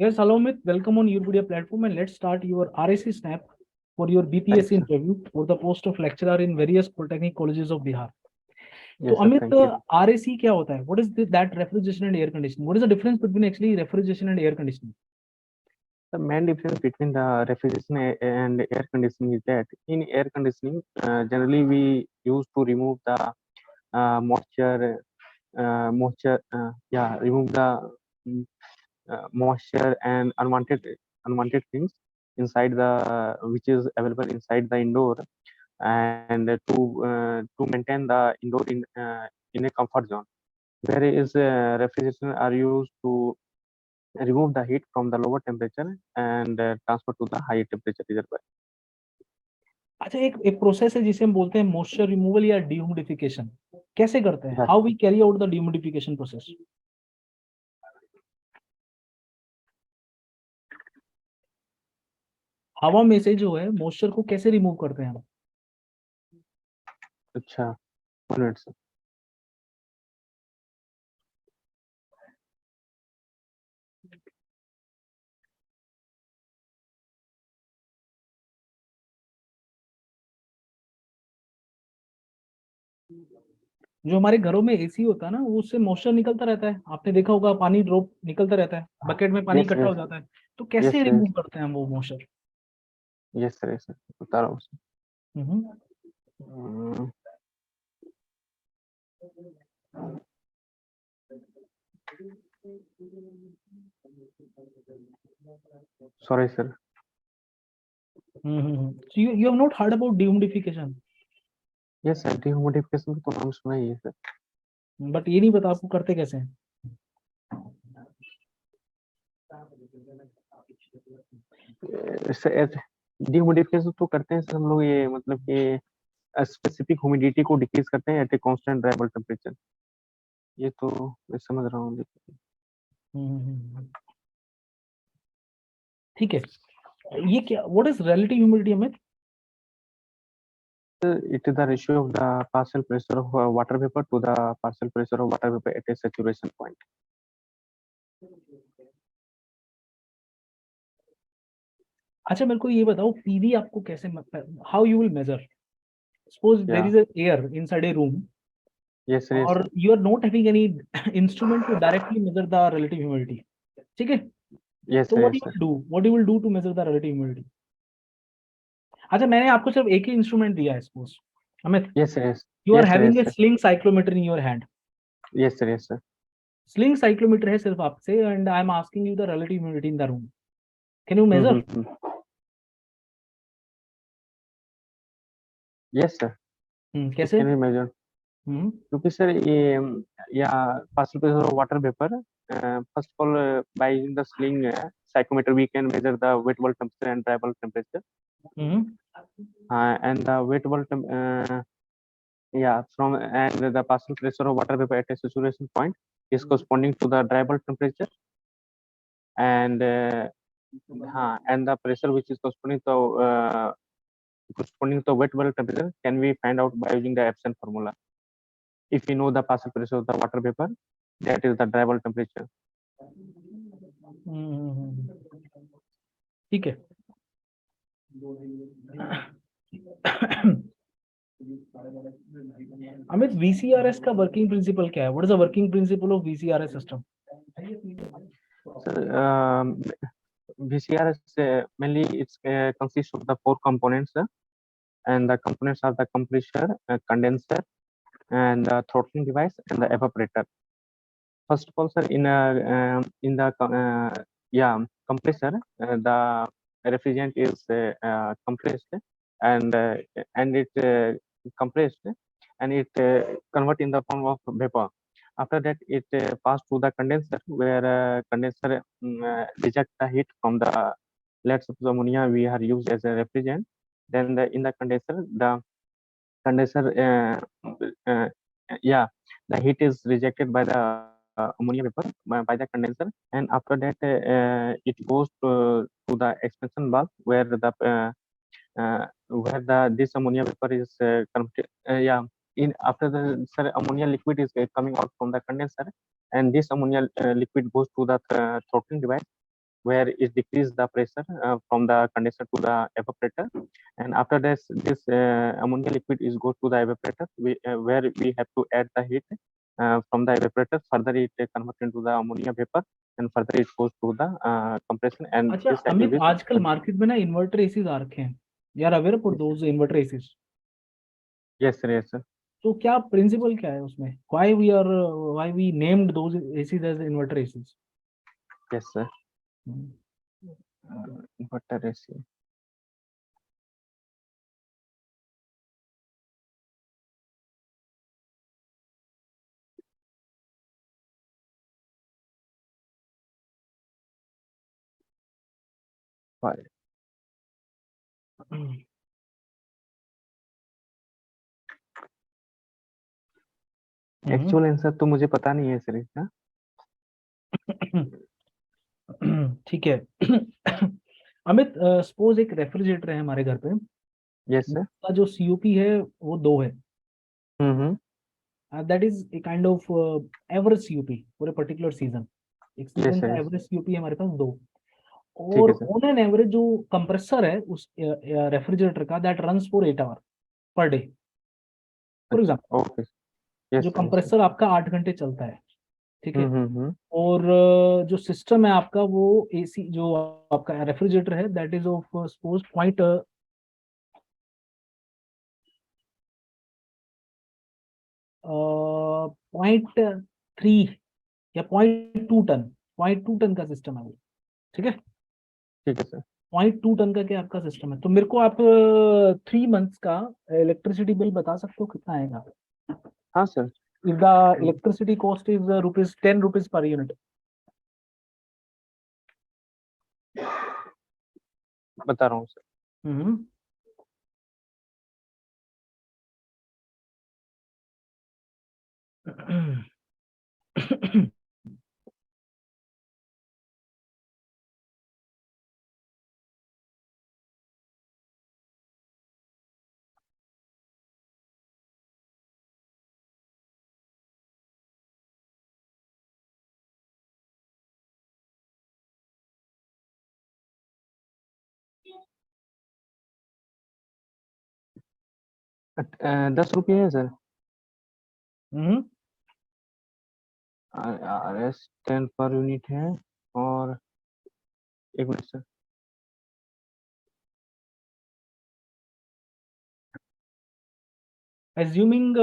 Yes, hello Amit. Welcome on your video platform and let's start your RAC snap for your Thanks, BPSC sir. interview for the post of lecturer in various polytechnic colleges of Bihar. So Yes, sir. Amit, Thank you. RAC क्या होता है? What is that refrigeration and air conditioning? What is the difference between actually refrigeration and air conditioning? The main difference between the refrigeration and air conditioning is that in air conditioning, generally we use to remove the remove the mm, moisture and unwanted things inside the which is available inside the indoor, and to maintain the indoor in a comfort zone. Whereas refrigeration are used to remove the heat from the lower temperature and transfer to the higher temperature reservoir. अच्छा, एक process है जिसे हम बोलते हैं moisture removal या dehumidification. कैसे करते हैं? Yes, how we carry out the dehumidification process? हवा में से जो है मॉइस्चर को कैसे रिमूव करते हैं हम? अच्छा, 1 minute, sir. जो हमारे घरों में एसी होता है ना, वो उससे मॉइस्चर निकलता रहता है. आपने देखा होगा, पानी ड्रॉप निकलता रहता है, बकेट में पानी Yes, इकट्ठा हो yes, जाता है. तो yes, कैसे yes, रिमूव करते हैं हम वो moisture? yes, sir, yes, sir. बता रहा हूँ sir. Hmm. Mm, Sorry, sir. So you have not heard about dehumidification, Yes, sir. Dehumidification का तो नाम सुना ही है sir. but ये नहीं पता आपको करते कैसे हैं. डिहुमिडिफिकेशन तो करते हैं सर हम लोग, ये मतलब कि स्पेसिफिक ह्यूमिडिटी को डिक्रीज करते हैं at a constant dry bulb temperature. ये तो मैं समझ रहा हूँ. ठीक है. ये क्या, व्हाट इज रिलेटिव ह्यूमिडिटी हमें? It is the ratio of the partial pressure of water vapor to the partial pressure of water vapor at a saturation point. अच्छा, मेरे को ये बताओ, पीवी आपको कैसे, how you will measure? Suppose there Yeah. Is a air inside a room Yes, sir. Yes, और sir. You are not having any instrument to directly measure the relative humidity. ठीक है. Yes, तो sir. What Yes, you sir. Will do, what you will do to measure the relative humidity? अच्छा, मैंने आपको सिर्फ एक ही इंस्ट्रूमेंट दिया है. Suppose Amit, Yes, sir. Yes. You are Yes, sir. Having Yes, a sir. Sling psychrometer in your hand. Yes, sir. Yes, sir. Sling psychrometer है सिर्फ आपसे, and I am asking you the relative humidity in the room. Can you measure? Yes, sir. It कैसे? can be measured. क्योंकि sir ये या partial pressure of water vapor. First of all, by using the sling psychometer, we can measure the wet bulb temperature and dry bulb temperature. And the wet bulb and the partial pressure of water vapor at a saturation point is corresponding to the dry bulb temperature, and and the pressure which is corresponding to wet bulb temperature can be find out by using the Epson formula. If we know the partial pressure of the water vapor, that is the dry bulb temperature. ठीक है. Amit, VCRS का working principle क्या है? What is the working principle of VCRS system? VCRS mainly it's consists of the four components, and the components are the compressor, condenser, and the throttling device and the evaporator. First of all, sir, in the compressor, the refrigerant is compressed, and it compressed, and it convert in the form of vapor. After that, it pass to the condenser, where condenser reject the heat from the, let's suppose, ammonia we are used as a refrigerant. Then in the condenser the heat is rejected by the ammonia vapor by the condenser, and after that it goes to the expansion valve, where the this ammonia vapor is in after the ammonia liquid is coming out from the condenser, and this ammonia liquid goes to the throttling device, where it decrease the pressure from the condenser to the evaporator, and after this ammonia liquid is go to the evaporator, where we have to add the heat from the evaporator. Further it convert into the ammonia vapor, and further it goes to the compression, and अच्छा this cycle Amit, is आजकल market में ना inverter ACs आ रखे हैं, यार aware for those inverter ACs? yes sir, yes sir. तो क्या principal क्या है उसमें? Why we named those ACs as inverter ACs? Yes sir. Inverter AC. Fine. Actual answer तो मुझे पता नहीं है सर इसका। ठीक है। अमित, सपोज एक रेफ्रिजरेटर है हमारे घर पे, यस सर। का जो सीओपी है वो 2 है, that is a kind of average COP for a particular season. एक सीजन का एवरेज सीओपी है हमारे पास 2, और ऑन एन एवरेज जो कंप्रेसर है उस रेफ्रिजरेटर का, that runs for 8 hour per day for example. जो कंप्रेसर आपका 8 घंटे चलता है, ठीक है, और जो सिस्टम है आपका वो एसी, जो आपका रेफ्रिजरेटर है, दैट इज ऑफ सपोज 0.3 या 0.2 टन का सिस्टम है वो, ठीक है। ठीक है सर। 0.2 टन का क्या आपका सिस्टम है, तो मेरे को आप 3 मंथ्स का इलेक्ट्रिसिटी बिल बता सकते हो कितना आएगा? हाँ sir. If the electricity cost is ₹10 per unit. बता रहा हूँ सर। ₹10 है सर। RS 10 पर यूनिट है, और एक मिनट सर। Assuming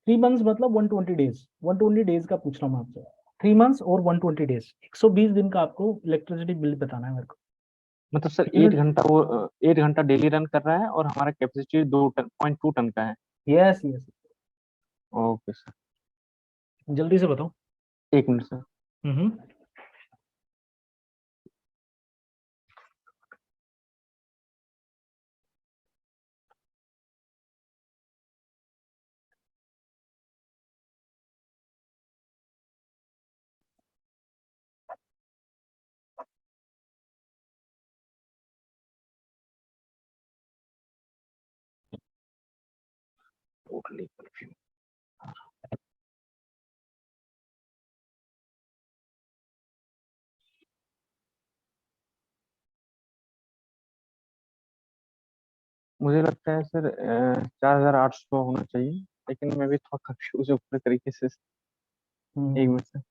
3 months मतलब 120 डेज, 120 डेज का पूछ रहा हूँ आपसे। 3 मंथ्स और 120 डेज, 120 दिन का आपको इलेक्ट्रिसिटी बिल बताना है मेरे को। मतलब सर 8 घंटा वो 8 घंटा डेली रन कर रहा है, और हमारा कैपेसिटी 2.2 टन का है। Yes yes. Okay sir. जल्दी से बताओ। 1 मिनट सर। Totally confuse. मुझे लगता है सर 4800 होना चाहिए, लेकिन मैं भी थोड़ा कंफ्यूज हूँ पूरे तरीके से। 1 मिनट सर।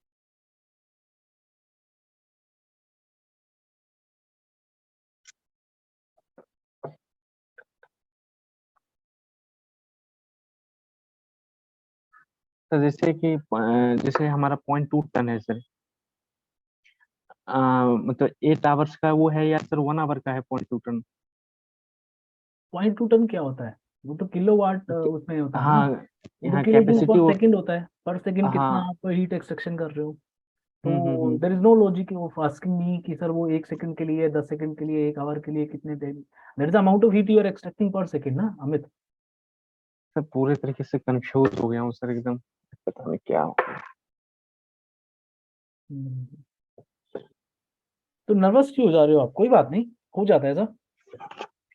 तो जैसे हमारा 0.2 टन है सर, मतलब 8 आवर्स का वो है, या सर 1 आवर का है 0.2 टन? 0.2 टन क्या होता है? वो तो किलोवाट उसमें होता है ना, हाँ, वो तो यहाँ किलो जूल कैपेसिटी पर सेकंड होता है, पर सेकंड कितना हाँ। आप हीट एक्सट्रैक्शन कर रहे हो। तो there is no logic of asking me कि सर वो 1 सेकंड के लिए, 10 सेकंड के लिए, 1 आवर के लिए कितने देर, that is the amount of heat you are extracting पर सेकंड ना अमित। सर पूरे तरीके से कंफ्यूज हो गया हूँ सर, एकदम पता नहीं क्या हो गया। तो नर्वस क्यों हो जा रहे हो आप? कोई बात नहीं, हो जाता है ऐसा,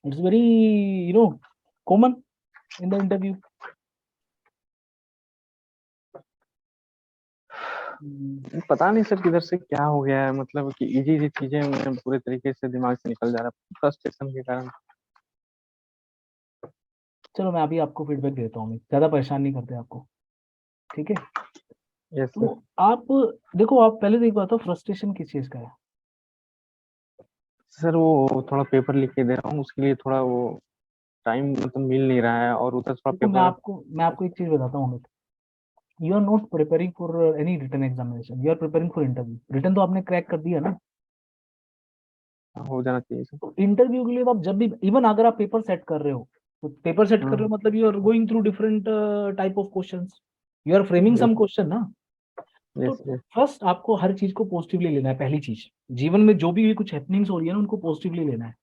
it's very common in the interview. पता नहीं सर किधर से क्या हो गया है, मतलब कि इजी इजी चीजें मैं पूरे तरीके से दिमाग से निकल जा रहा है फ्रस्ट्रेशन के कारण। चलो मैं अभी आपको फीडबैक देता हूँ, ज्यादा परेशान नहीं करते आपको, ठीक है? यस तो सर। आप देखो, आप पहले तो एक बात, फ्रस्ट्रेशन किस चीज का है? सर वो थोड़ा पेपर लिख के दे रहा हूँ, उसके लिए थोड़ा वो टाइम मतलब मिल नहीं रहा है, और उधर थोड़ा देखो पेपर। मैं आपको एक चीज बताता हूँ Amit, you are not preparing for any written examination, you are preparing for interview. Written तो आपने क्रैक कर दिया ना, हो जाना चाहिए सर। तो इंटरव्यू के लिए तो आप जब भी, इवन अगर आप पेपर सेट कर रहे हो, तो पेपर सेट कर रहे हाँ। हो मतलब you are going through different type of questions, you are framing yes some question ना। तो यस यस। फर्स्ट आपको हर चीज को पॉजिटिवली लेना है, पहली चीज। जीवन में जो भी कुछ हैपनिंग्स हो रही है ना, उनको पॉजिटिवली लेना है।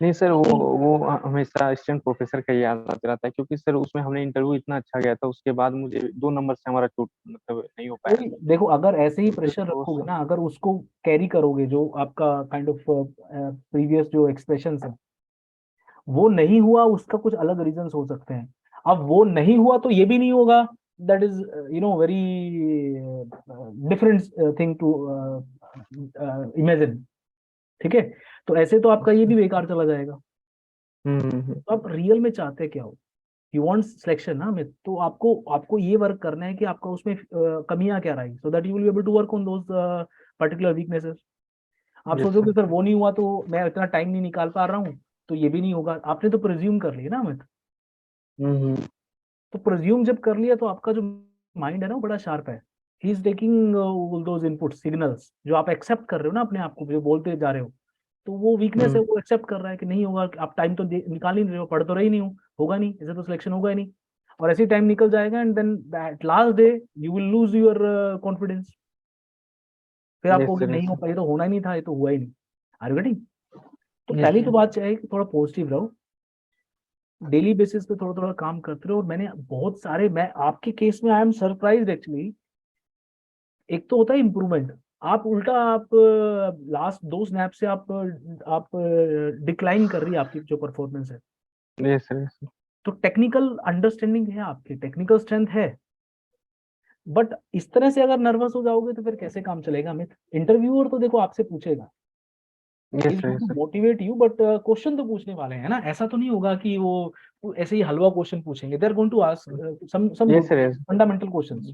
नहीं सर, तो वो हमेशा असिस्टेंट प्रोफेसर का याद आता रहता है, क्योंकि सर उसमें हमने इंटरव्यू इतना अच्छा गया था, उसके बाद मुझे 2 नंबर से हमारा छूट मतलब नहीं हो पाया कोई सर। देखो, अगर ऐसे ही तो प्रेशर रखोगे तो- ना, अगर उसको कैरी करोगे, जो आपका काइंड ऑफ प्रीवियस जो एक्सप्रेशन है, वो नहीं हुआ, उसका कुछ अलग रीजंस हो सकते हैं। अब वो नहीं हुआ तो ये भी नहीं होगा, that is very different thing to imagine, ठीक है? तो ऐसे तो आपका ये भी बेकार चला जाएगा। तो आप रियल में चाहते क्या हो? यू वांट सिलेक्शन ना, मैं तो आपको आपको ये वर्क करना है कि आपका उसमें कमियां क्या रही, so that you will be able to work on those particular weaknesses. आप यस सोचोगे सर। सर वो नहीं हुआ तो मैं इतना टाइम नहीं निकाल पा रहा हूँ, तो ये भी नहीं होगा, आपने तो प्रिज्यूम कर लिया ना अमित। हम्म। तो प्रिज्यूम जब कर लिया, तो आपका जो माइंड है ना, वो बड़ा शार्प है। He is taking all those input signals जो आप एक्सेप्ट कर रहे हो ना अपने आप को, जो बोलते जा रहे हो, तो वो वीकनेस है, हम्म। वो एक्सेप्ट कर रहा है कि नहीं होगा, आप टाइम तो निकाल ही नहीं रहे हो, पढ़ तो रही नहीं हो, होगा नहीं, ऐसे तो सिलेक्शन होगा ही नहीं। और ऐसे ही टाइम निकल जाएगा, and then at last day you will lose your confidence. फिर आप यस कहोगे सर। नहीं यस हो सर। पाया, तो होना ही नहीं था, ये तो हुआ ही नहीं। Are you getting? तो यस पहली तो सर। बात है कि थोड़ा पॉजिटिव रहो, डेली बेसिस पे थोड़ा थोड़ा काम करते रहो। और मैंने बहुत सारे, मैं आपके केस में आई एम सरप्राइज एक्चुअली। एक तो होता है इम्प्रूवमेंट, आप उल्टा, आप लास्ट 2 स्नैप से आप डिक्लाइन कर रही है आपकी जो परफॉर्मेंस है। Yes sir. Yes sir. तो टेक्निकल अंडरस्टैंडिंग है आपकी, टेक्निकल स्ट्रेंथ है, बट इस तरह से अगर नर्वस हो जाओगे तो फिर कैसे काम चलेगा अमित? इंटरव्यूअर तो देखो आपसे पूछेगा, yes is sir. Going yes to sir. Motivate you, but question तो पूछने वाले हैं ना, ऐसा तो नहीं होगा कि वो ऐसे ही हलवा क्वेश्चन पूछेंगे। They are going to ask some yes good sir. Yes fundamental questions.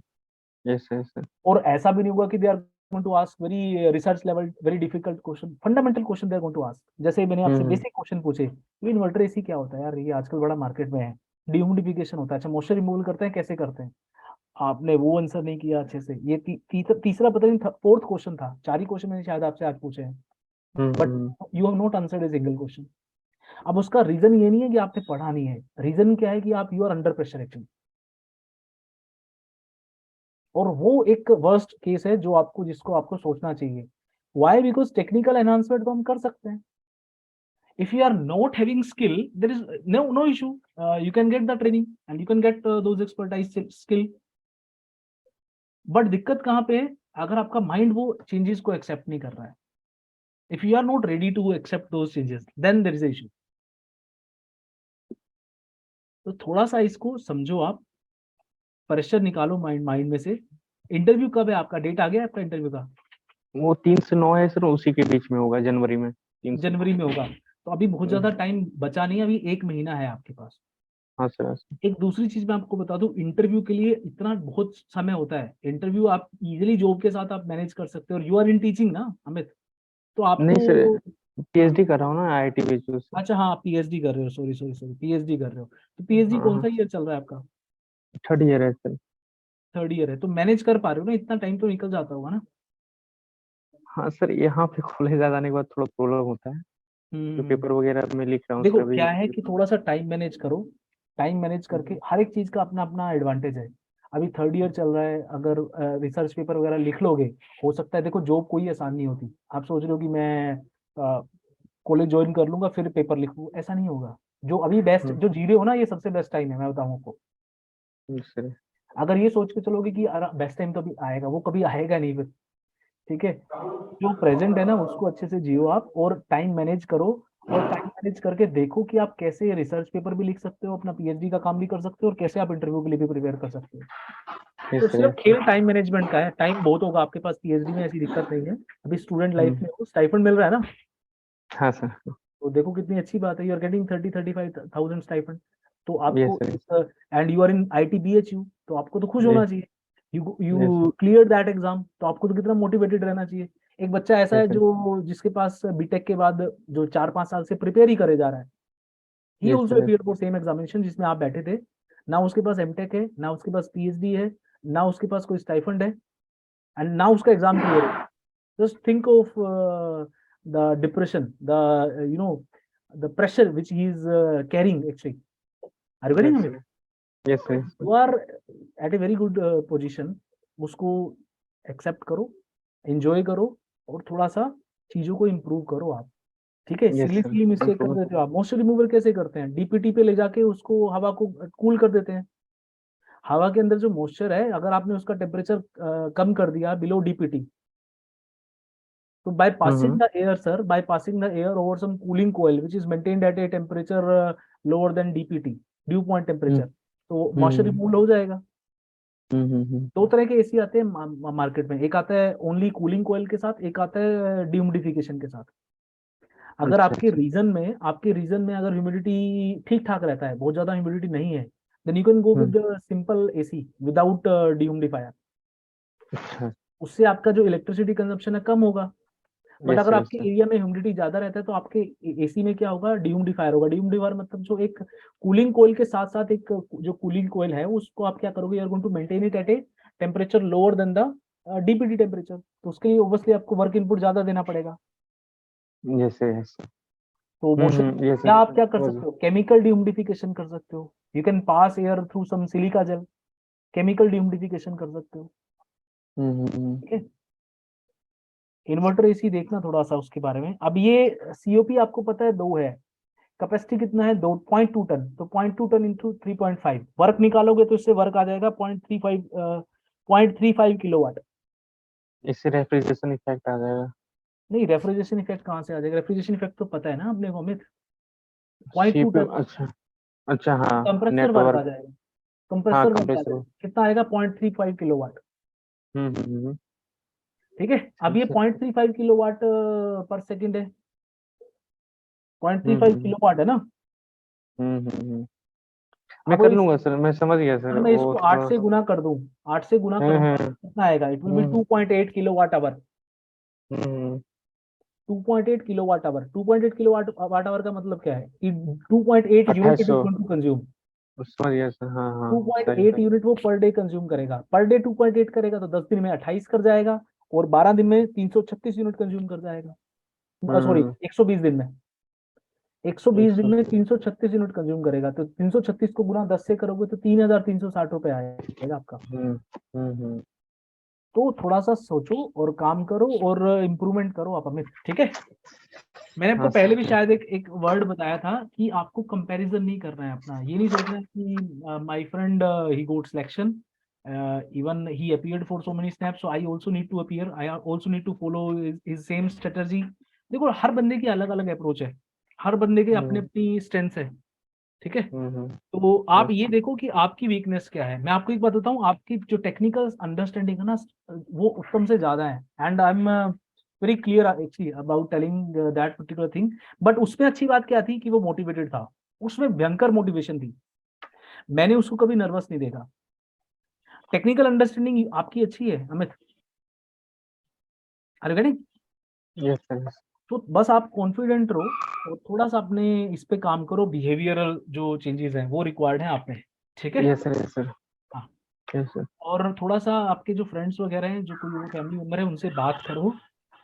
Yes sir. Yes sir. और ऐसा भी नहीं होगा कि they are going to ask very research level very difficult question, fundamental question they are going to ask. जैसे मैंने आपसे हम्म। Basic question पूछे, ये इन्वर्टर एसी क्या होता है यार, ये आजकल बड़ा मार्केट में है। डिह्यूमिडिफिकेशन होता है, अच्छा मॉइस्चर रिमूवल करते हैं, कैसे करते हैं? आपने वो आंसर नहीं किया अच्छे से। ये तीसरा पता नहीं, फोर्थ क्वेश्चन था, 4 ही क्वेश्चन मैंने शायद आपसे आज पूछे हैं, but hmm. You have not answered a single question. अब उसका रीजन ये नहीं है कि आपने पढ़ा नहीं है, रीजन क्या है कि आप you are under pressure actually. और वो एक वर्स्ट केस है जो आपको, जिसको आपको सोचना चाहिए। वाई? बिकॉज टेक्निकल एनहांसमेंट तो हम कर सकते हैं। If you are not having skill, there is no issue, you can get the training and you can get those expertise skill. But दिक्कत कहाँ पे है? अगर आपका माइंड वो चेंजेस को एक्सेप्ट नहीं कर रहा है, if you are not ready to accept those changes, then there is issue. तो थोड़ा सा इसको समझो आप, प्रेशर निकालो माइंड माइंड में से। इंटरव्यू कब है आपका? डेट आ गया आपका इंटरव्यू का? वो 3 से 9 है सर, उसी के बीच में होगा, जनवरी में 3 से। जनवरी में होगा। तो अभी बहुत ज्यादा टाइम बचा नहीं है, अभी 1 महीना है आपके पास। हाँ सर। हाँ सर। एक दूसरी चीज मैं आपको बता दूं, इंटरव्यू के लिए इतना बहुत समय होता है। इंटरव्यू आप इजिली जॉब के साथ आप मैनेज कर सकते हो, और यू आर इन टीचिंग ना अमित, तो नहीं सर, आपको। हाँ, पीएचडी कर रहा हूँ ना आईआईटी बेचू से। अच्छा हाँ, पीएचडी कर रहे हो, सॉरी सॉरी सॉरी, पीएचडी कर रहे हो। तो पीएचडी हाँ कौन हाँ। सा ईयर चल रहा है आपका? 3rd ईयर है सर। थर्ड ईयर है, तो मैनेज कर पा रहे हो ना, इतना टाइम तो निकल जाता होगा ना? हाँ सर, यहाँ पे कॉलेज आ जाने के बाद थोड़ा प्रॉब्लम होता है, जो हम्म। पेपर वगैरह में लिख रहा हूँ सर देखो अभी। क्या है कि थोड़ा सा टाइम मैनेज करो। टाइम मैनेज करके, हर एक चीज का अपना अपना एडवांटेज है। अभी थर्ड ईयर चल रहा है, अगर रिसर्च पेपर वगैरह लिख लोगे, हो सकता है, देखो जॉब कोई आसान नहीं होती। आप सोच रहे हो कि मैं कॉलेज ज्वाइन कर लूंगा फिर पेपर लिखूँ, ऐसा नहीं होगा। जो अभी बेस्ट हम्म। जो जी रहे हो ना, ये सबसे बेस्ट टाइम है, मैं बताऊँ आपको। सर। अगर ये सोच के चलोगे कि बेस्ट टाइम तो अभी आएगा, वो कभी आएगा नहीं फिर, ठीक है? जो प्रेजेंट है ना, उसको अच्छे से जियो आप, और टाइम मैनेज करो। और टाइम मैनेज करके देखो कि आप कैसे रिसर्च पेपर भी लिख सकते हो, अपना पीएचडी का काम भी कर सकते हो, और कैसे आप इंटरव्यू के लिए भी प्रिपेयर कर सकते हो। तो सिर्फ खेल टाइम मैनेजमेंट का है, टाइम बहुत होगा आपके पास, पीएचडी में ऐसी दिक्कत नहीं है, अभी स्टूडेंट लाइफ में स्टाइपेंड मिल रहा है ना, हाँ सर। तो देखो कितनी अच्छी बात है, यू आर गेटिंग 30-35,000 स्टाइपेंड, तो यस आपको sir. And you are in ITBHU, तो आपको तो खुश Yes, होना चाहिए, you yes, you clear that exam, तो आपको तो कितना मोटिवेटेड रहना चाहिए। एक बच्चा ऐसा है yes, sir. जो जिसके पास बीटेक के बाद जो 4-5 साल से प्रिपेयर ही करे जा रहा है, ही Yes, also sir. Appeared for same examination जिसमें आप बैठे थे, ना उसके पास एमटेक है, ना उसके पास पीएचडी है, ना उसके पास कोई स्टाइफंड है, एंड ना उसका एग्जाम क्लियर है। Just think of the depression, the you know the pressure which he is carrying actually. Are you getting Yes, me? sir. Yes, sir. Yes, sir. You are at a very good position. उसको accept करो, enjoy करो, और थोड़ा सा चीजों को improve करो आप, ठीक है। Yes, सिली sir. सिली मिस्टेक कर Improve. देते हो आप। मॉइस्चर रिमूवल कैसे करते हैं, डीपीटी पे ले जाके उसको हवा को कूल कर देते हैं। हवा के अंदर जो मॉइस्चर है, अगर आपने उसका टेम्परेचर कम कर दिया बिलो डीपीटी, तो by passing the air, sir, by passing the air over some cooling coil which is maintained at a temperature lower than DPT, dew point temperature, तो मॉइस्चर रिमूवल हो जाएगा। दो तरह के एसी आते हैं मार्केट में, एक आता है ओनली कूलिंग कोयल के साथ, एक आता है डिह्यूमिडिफिकेशन के साथ। अगर अच्छा आपके रीजन में अगर ह्यूमिडिटी ठीक ठाक रहता है, बहुत ज्यादा ह्यूमिडिटी नहीं है, then you can go with simple AC without dehumidifier. अच्छा। उससे आपका जो इलेक्ट्रिसिटी कंजप्शन है कम होगा। बट Yes, अगर sir. आपके एरिया में ह्यूमिडिटी ज्यादा रहता है, तो आपके एसी में क्या होगा, डिह्यूमिडिफायर होगा। डिह्यूमिडिफायर मतलब जो एक कूलिंग कोयल के साथ साथ एक जो कूलिंग कोयल है, उसको आप क्या करोगे, you are going to maintain it at a temperature lower than the DPT temperature, तो उसके लिए ऑब्वियसली आपको वर्क इनपुट ज्यादा देना पड़ेगा। Yes, sir. Yes, sir. तो मोशन Yes, या sir. आप क्या कर सकते हो, केमिकल डिह्यूमिडिफिकेशन कर सकते हो, you can pass air through some silica gel, chemical dehumidification कर सकते हो, ठीक है। इन्वर्टर एसी देखना थोड़ा सा उसके बारे में। अब ये सीओपी आपको पता है 2 है, कैपेसिटी कितना है, 2.2 टन, तो 0.2 टन इंटू 3.5, वर्क निकालोगे तो इससे वर्क आ जाएगा 0.35 किलोवाट। इससे रेफ्रिजरेशन इफेक्ट आ जाएगा। नहीं, रेफ्रिजरेशन इफेक्ट कहाँ से आ जाएगा, रेफ्रिजरेशन इफेक्ट तो पता है ना अपने को अमित, 0.2 CPU, टन अच्छा। अच्छा, हाँ। कंप्रेसर वर्क आ नेटवर्क। जाएगा, हाँ, कंप्रेसर वर्क आ कंप्रेसर। जाएगा, कितना आएगा 0.35 किलोवाट, हम्म। ठीक है। अब ये ठीक है। 0.35 किलोवाट पर सेकंड है, 0.35 हम्म किलोवाट है ना। हम्म। मैं अब कर लूंगा सर, मैं समझ गया अगर सर, मैं वो इसको 8 थोड़ा। से गुना कर दूं, 8 से गुना हम्म करूंगा हम्म कितना आएगा, it will be hmm 2.8 kilowatt hour. Hmm 2.8 kilowatt hour, 2.8 kilowatt watt hour का मतलब क्या है कि 2.8 unit it is 2800। Going to consume. समझ गया सर, हाँ हाँ, सही 2.8 सही। यूनिट वो पर डे कंज्यूम करेगा, पर डे 2.8 करेगा तो 10 दिन में 28 कर जाएगा, और 12 दिन में 336 यूनिट कंज्यूम कर जाएगा, सॉरी हम्म 120 दिन में, 120 दिन में 180। 336 यूनिट कंज्यूम करेगा, तो 336 को गुना 10 से करोगे तो 3,360 रुपए आएगा आपका। हम्म हम्म। तो थोड़ा सा सोचो और काम करो और इम्प्रूवमेंट करो आप अमित, ठीक है। मैंने आपको हाँ पहले भी सर। शायद एक वर्ड बताया था कि आपको कंपैरिजन नहीं करना है अपना, ये नहीं सोचना है कि my friend he got selection, even he appeared for so many snaps, so I also need to appear, I also need to follow his same strategy. देखो हर बंदे की अलग अलग अप्रोच है, हर बंदे के अपने हम्म अपनी स्ट्रेंथ्स है, ठीक है। हम्म। तो आप यस। ये देखो कि आपकी वीकनेस क्या है। मैं आपको एक बात बताऊं, आपकी जो टेक्निकल अंडरस्टैंडिंग है ना, वो उत्तम से ज्यादा है, and I am very clear actually about telling that particular thing. But उसमें अच्छी बात क्या थी कि वो मोटिवेटेड था, उसमें भयंकर मोटिवेशन थी, मैंने उसको कभी नर्वस नहीं देखा। टेक्निकल अंडरस्टैंडिंग आपकी अच्छी है अमित, अरे गेटिंग। Yes sir. तो बस आप कॉन्फिडेंट रहो और थोड़ा सा अपने इस पे काम करो, बिहेवियरल जो चेंजेस हैं वो रिक्वायर्ड है आप में, ठीक है। Yes sir. Yes sir. हाँ, यस सर। और थोड़ा सा आपके जो फ्रेंड्स वगैरह हैं, जो कोई वो फैमिली मेंबर है, उनसे बात करो।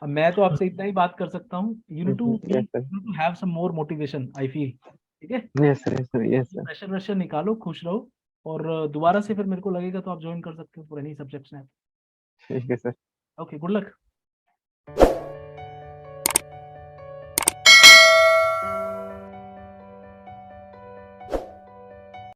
अब मैं तो आपसे इतना ही बात कर सकता हूँ, you need to be, yes sir. You to have some more motivation I feel, ठीक है। Yes sir. Yes sir. Yes sir. Pressure वेशर निकालो, खुश रहो, और दोबारा से फिर मेरे को लगेगा तो आप ज्वाइन कर सकते हो फॉर एनी सब्जेक्ट्स में। ठीक है सर। Okay, good luck.